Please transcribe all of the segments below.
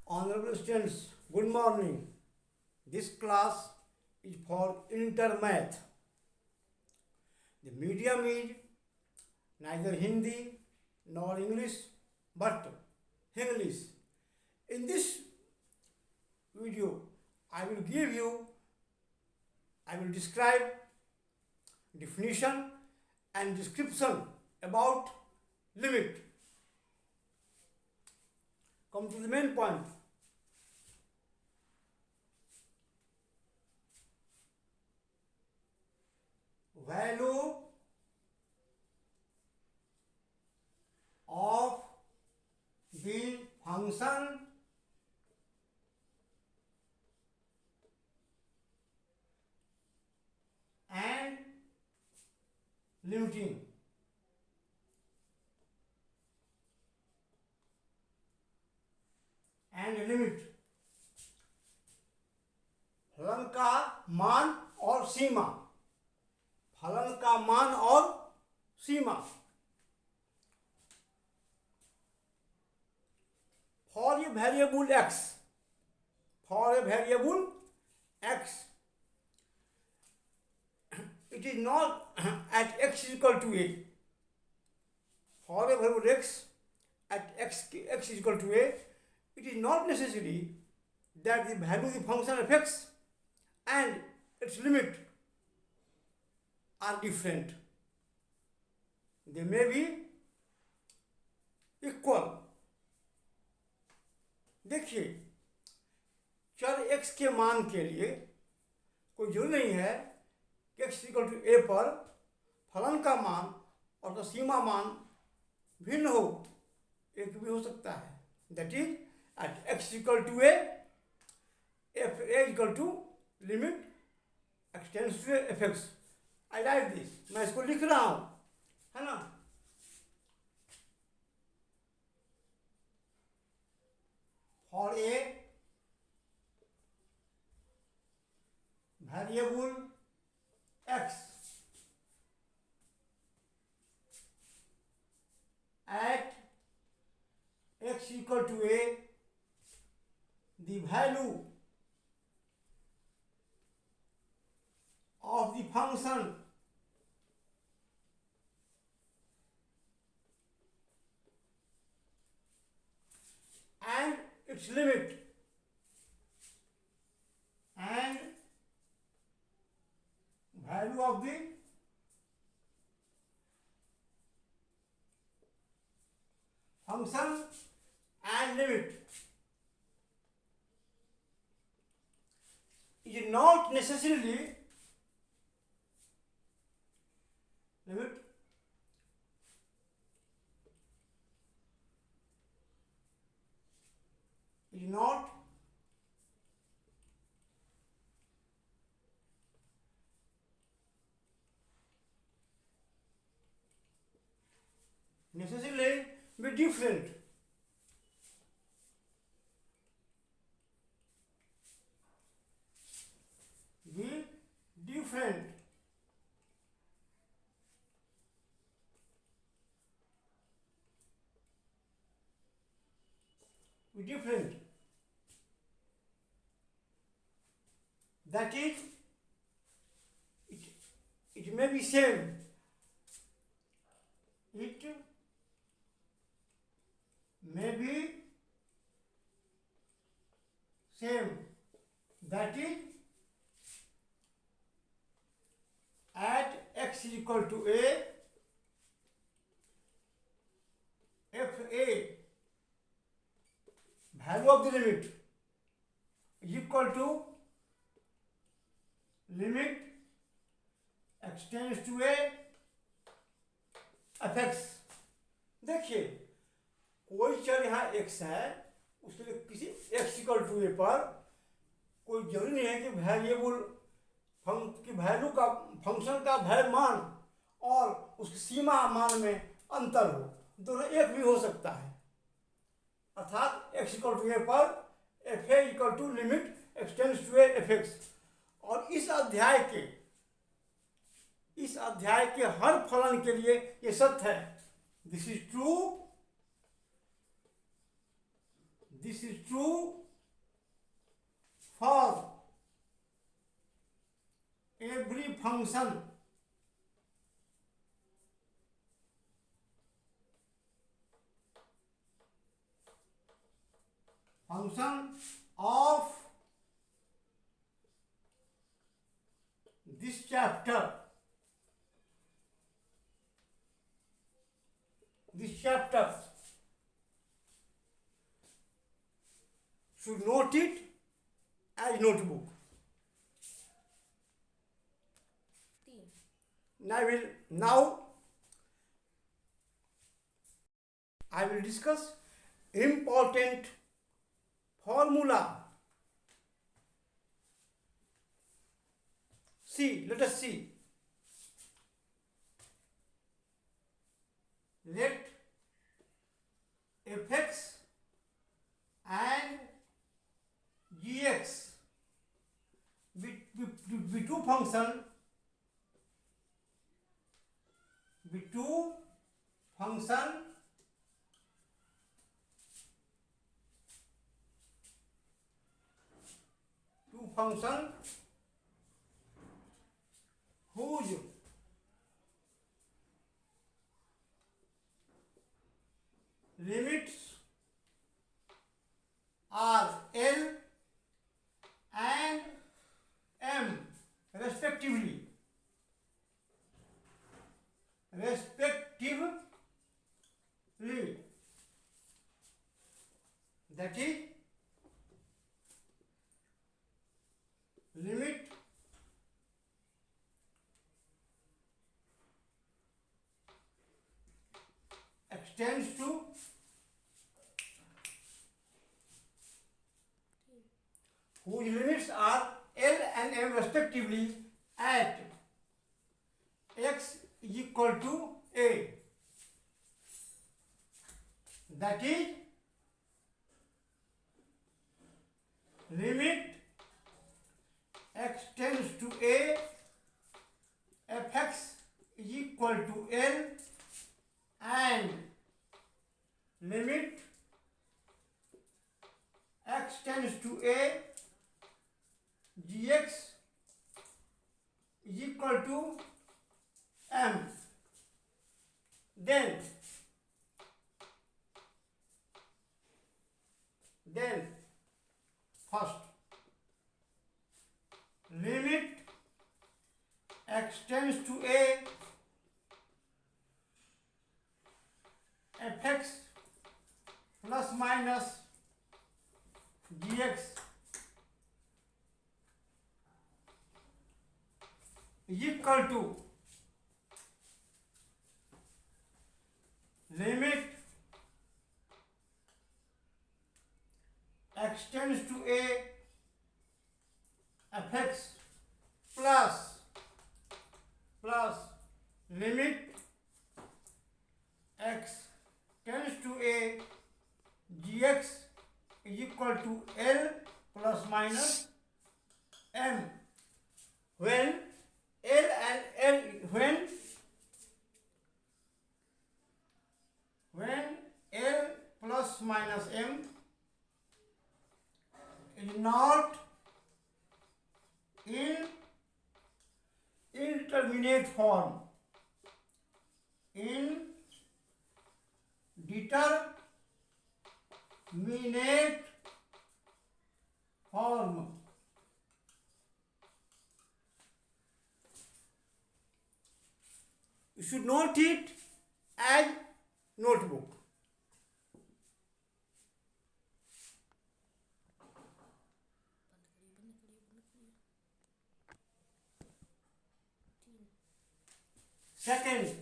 Honorable students, good morning. This class is for intermath. The medium is neither Hindi nor English but English. In this video, I will describe definition and description about limit. Come to the main point. Value of the function and limiting. And limit फलन का मान और सीमा. फलन का मान और सीमा. For a variable x, it is not at x is equal to a. For a variable x at x is equal to a, it is not necessary that the value of the function f(x) and its limit are different. They may be equal. देखिए, चर x के मान के लिए कोई जरूरी नहीं है कि x इक्वल टू a पर फलन का मान और उसका सीमा मान भिन्न हो. एक भी हो सकता है. That is at x equal to a, f a equal to limit x tends to a f(x). I write this. मैं इसको लिख रहा हूं, है ना. For a variable x at x equal to a, the value of the function and its limit and value of the function and limit is not necessarily limit is not necessarily be different. Be different. Be different. That is, it may be same. It may be same. That is, at x is equal to a, f a, value of the limit is equal to limit x tends to a f(x). देखिए, कोई चर यहाँ x है, उसके लिए किसी x equal to a पर कोई जरूरी नहीं है कि वेरिएबल की वैल्यू का फंक्शन का वैल्यू मान और उसकी सीमा मान में अंतर हो. दोनों एक भी हो सकता है. अर्थात x इक्वल टू a पर f a equal to limit x tends to a f(x). और इस अध्याय के हर फलन के लिए ये सत्य है. This is true this is true for every function of this chapter. Should note it as notebook. Now I will discuss important formula. Let us see. Let fx and gx be two function whose limits are L and M respectively. That is, limit extends to whose limits are L and M respectively at x is equal to a. That is, limit x tends to a, fx is equal to L, and limit x tends to a, gx is equal to m. Then first, limit x tends to a, fx plus minus gx is equal to limit x tends to a, fx plus limit x tends to a, gx is equal to L plus minus m. When L plus minus m is not in indeterminate form, in determinate form, you should note it as notebook. Second,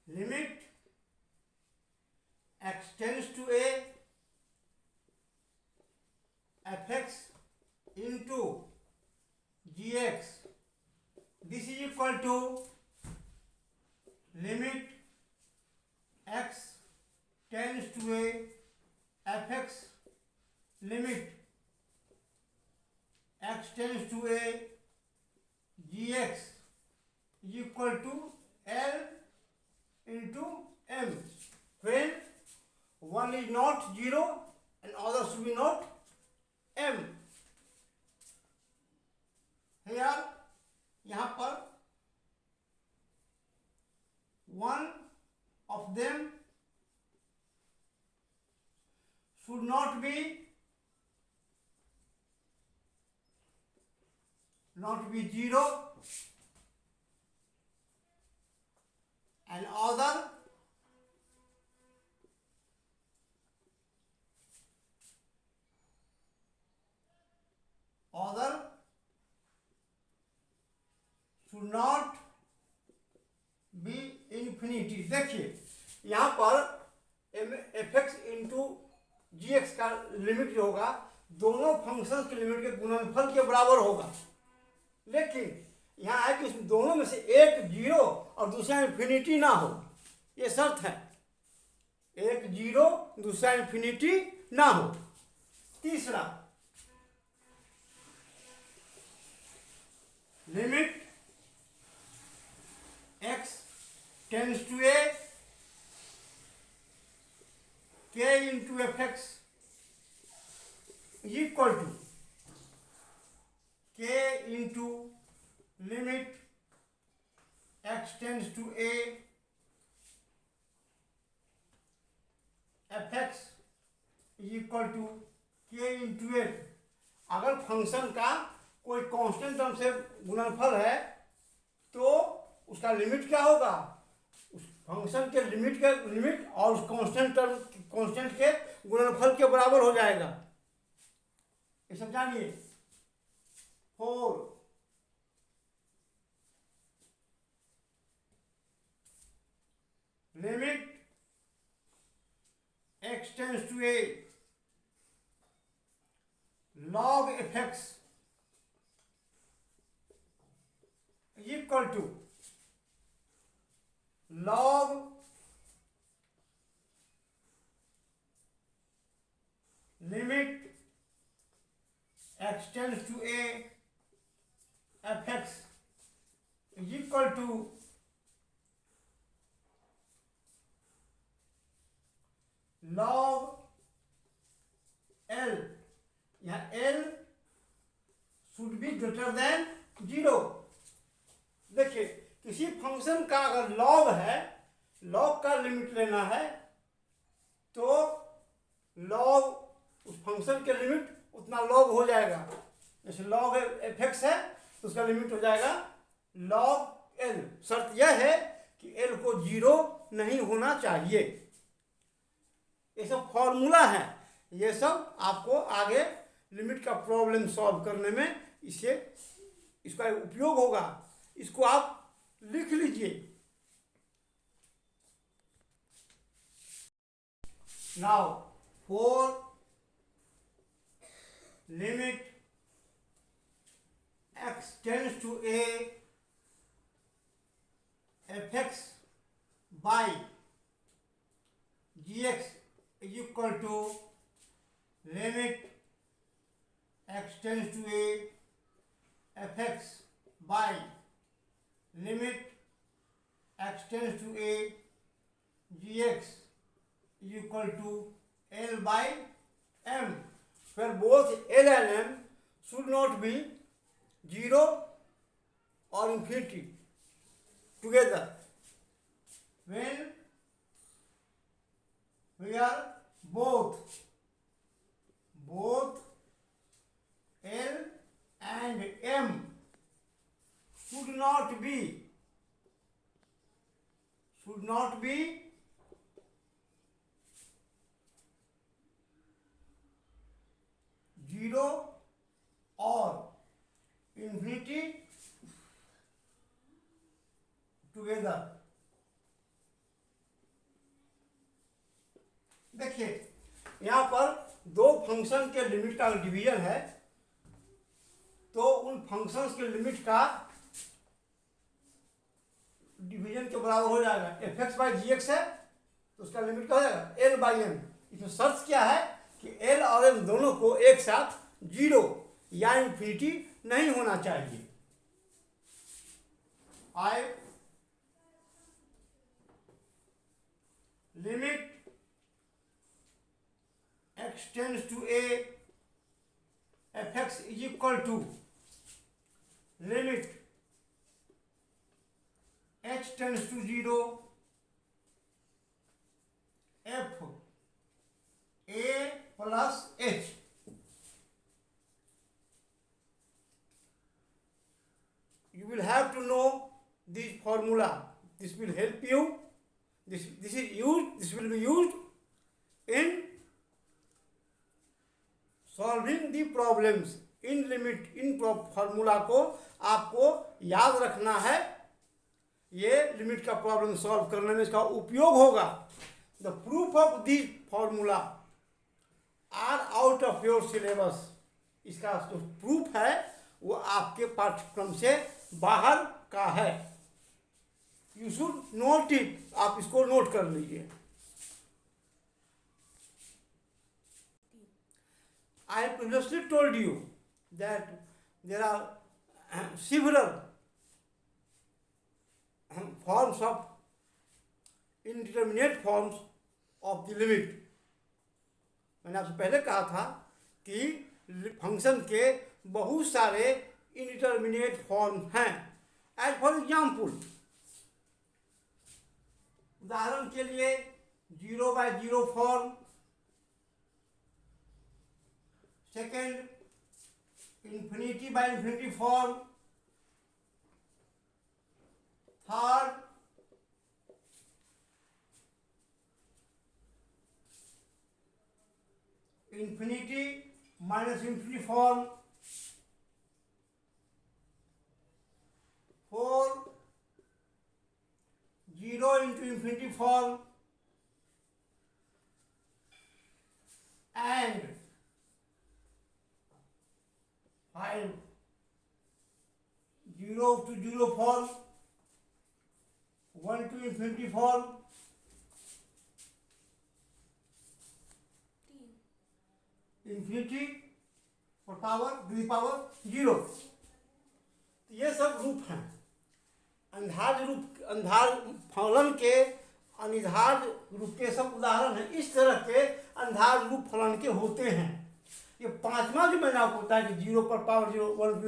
limit x tends to a, fx into gx, this is equal to limit x tends to a, fx, limit x tends to a, gx is equal to L into m. When one is not 0 and other should be not m. Here, यहाँ पर one of them should not be 0 and other should not be infinity. देखिए यहाँ पर F x into जी x का limit जो होगा दोनों function के लिमिट के गुणनफल के बराबर होगा, लेकिन यहाँ है कि उसमें दोनों में से एक 0 और दूसरा इन्फिनिटी ना हो, ये शर्त है। एक 0 दूसरा इन्फिनिटी ना हो। तीसरा, limit x tends to a k into f x equal to k into limit x tends to a f x equal to k into l. अगर फंक्शन का कोई कांस्टेंट टर्म से गुणनफल है तो उसका लिमिट क्या होगा, उस फंक्शन के लिमिट और उस कांस्टेंट के गुणनफल के बराबर हो जाएगा। ये सब जानिए। 4 limit x tends to a log f x equal to log limit x tends to a f x equal to log l। यहाँ l should be greater than 0। देखिए किसी फंक्शन का अगर लॉग है, लॉग का लिमिट लेना है तो लॉग उस फंक्शन के लिमिट उतना लॉग हो जाएगा। जैसे लॉग एफ एक्स है तो उसका लिमिट हो जाएगा लॉग एल। शर्त यह है कि एल को 0 नहीं होना चाहिए। ये सब फॉर्मूला है, ये सब आपको आगे लिमिट का प्रॉब्लम सॉल्व करने में इसका उपयोग होगा। इसको आप लिख लीजिए। Now for limit x tends to a f x by g x is equal to limit x tends to a fx by limit x tends to a gx is equal to L by m, where both L and m should not be 0 or infinity together. When we are both L and m should not be 0 or infinity together. देखिए यहाँ पर दो function के limit का division है तो उन functions के लिमिट का डिवीजन के बराबर हो जाएगा। F x by g x है तो उसका लिमिट क्या हो जाएगा, एल बाई एम। इसमें शर्त क्या है कि एल और एम दोनों को एक साथ 0 या इन्फिनिटी नहीं होना चाहिए। आई limit x tends to a, fx is equal to limit h tends to 0, f a plus h. You will have to know this formula. This will help you. This will be used in solving the problems. In limit in formula को आपको याद रखना है. ये limit का problem solve करने में इसका उपयोग होगा. The proof of this formula are out of your syllabus. इसका जो प्रूफ है वो आपके पाठ्यक्रम से बाहर का है. You should note it. आप इसको नोट कर लीजिए. I previously told you that there are several forms of indeterminate forms of the limit. मैंने आपसे पहले कहा था कि फंक्शन के बहुत सारे indeterminate forms हैं. As for example, उदाहरण के लिए 0/0 form, second infinity by infinity form, third infinity minus infinity form, fourth 0 into infinity form, and 5 0 to 0 form, 1 to infinity form, infinity for power to the power 0. ये सब रूप हैं. अंधार फलन के अनिधार रूप के सब उदाहरण हैं. इस तरह के अंधार रूप फलन के होते हैं. ये पांचवा जो मैंने आपको बताया कि 0 पर पावर 0, 1 टू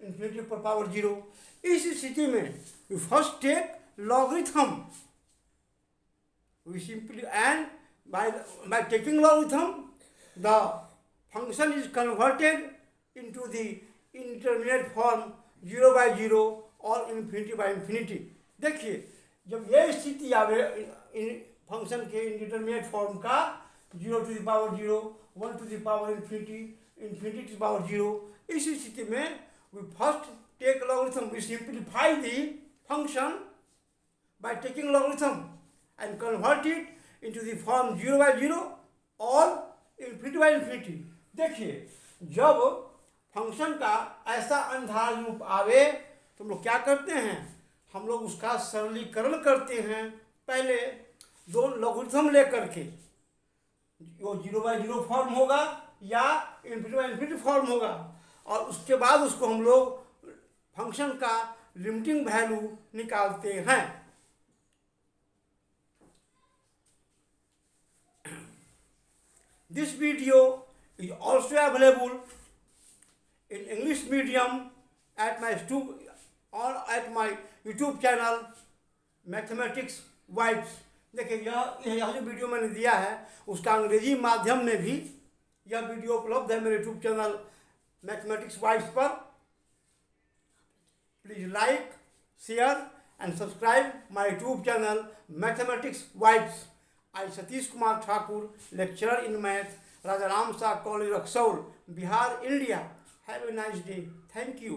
इन्फिनिटी पर पावर 0. इस स्थिति में we first take logarithm. We simply and by taking logarithm the function is converted into the intermediate form 0/0 और इन्फिनिटी. देखिए जब ये स्थिति आवे फंक्शन के इंटरमीडिएट फॉर्म का 0 to the power 0, 1 to the power infinity, infinity to the power 0. इस स्थिति में we first take logarithm. We simplify the function by taking logarithm and convert it into the form 0/0 or infinity by infinity. देखिए जब function का ऐसा अंधार रूप आवे तो हम लोग क्या करते हैं? हम लोग उसका सरलीकरण करते हैं. पहले दो लॉगरिथम लेकर के वो 0/0 फॉर्म होगा या इन्फिनिटी बाई इन्फिनिटी फॉर्म होगा, और उसके बाद उसको हम लोग फंक्शन का लिमिटिंग वैल्यू निकालते हैं. This video is also available in English medium at my YouTube channel mathematics vibes. देखिए यह जो वीडियो मैंने दिया है उसका अंग्रेजी माध्यम में भी यह वीडियो उपलब्ध है मेरे यूट्यूब चैनल मैथमेटिक्स वाइब्स पर. Please like, share and subscribe my YouTube channel mathematics vibes. I Satish Kumar Thakur, lecturer in math, Raja Ram Shah college Raxaul, Bihar, India. Have a nice day. Thank you.